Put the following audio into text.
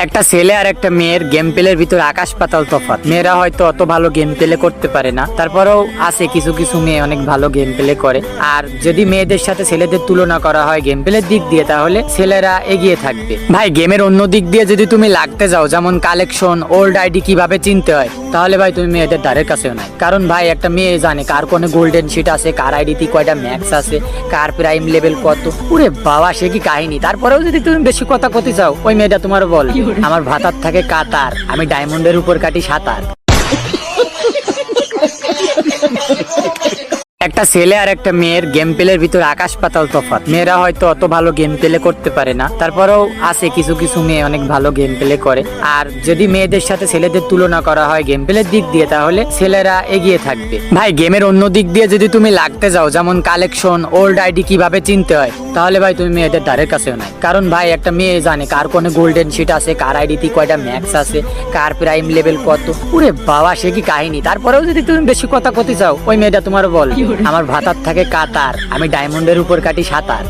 একটা ছেলে আর একটা মেয়ের গেম প্লের ভিতর আকাশ পাতাল তফাৎ। মেয়েরা হয়তো অত ভালো গেম প্লে করতে পারে না, তারপরেও আছে কিছু কিছু মেয়ে অনেক ভালো গেম প্লে করে। আর যদি মেয়েদের সাথে ছেলেদের তুলনা করা হয় গেম প্লের দিক দিয়ে, তাহলে ছেলেরা এগিয়ে থাকবে। ভাই গেমের অন্য দিক দিয়ে যদি তুমি লাগতে যাও, যেমন কালেকশন, ওল্ড আইডি কিভাবে চিনতে হয়, তাহলে ভাই তুমি মেয়েদের দ্বারের কাছেও নাই। কারণ ভাই একটা মেয়ে জানে কার কোনে গোল্ডেন শিট আছে, কার আইডিতে কয়টা ম্যাক্স আছে, কার প্রাইম লেভেল কত। ওরে বাবা, সে কি কাহিনী! তারপরেও যদি তুমি বেশি কথা কতে চাও, ওই মেয়েটা তোমার বল আমার ভাতার থাকে কাতার, আমি ডায়মন্ডের উপর কাটি সাঁতার। একটা ছেলে আর একটা মেয়ের গেম প্লের ভিতর আকাশ পাতাল তফাৎ। মেয়েরা হয়তো অত ভালো গেম প্লে করতে পারে না, তারপরেও আছে কিছু কিছু মেয়ে অনেক ভালো গেম প্লে করে। আর যদি মেয়েদের সাথে ছেলেদের তুলনা করা হয় গেম প্লের দিক দিয়ে, তাহলে ছেলেরা এগিয়ে থাকবে। ভাই গেমের অন্য দিক দিয়ে যদি তুমি লাগতে যাও, যেমন কালেকশন, ওল্ড আইডি কিভাবে চিনতে হয়, তাহলে ভাই তুমি মেয়েদের দ্বারের কাছেও নাই। কারণ ভাই একটা মেয়ে জানে কার কোনে গোল্ডেন শিট আছে, কার আইডিতে কয়টা ম্যাক্স আছে, কার প্রাইম লেভেল কত। ওরে বাবা, সে কি কাহিনী! তারপরেও যদি তুমি বেশি কথা কতে চাও, ওই মেয়েটা তোমার বল আমার ভাতার থাকে কাতার, আমি ডায়মন্ডের উপর কাটি সাঁতার।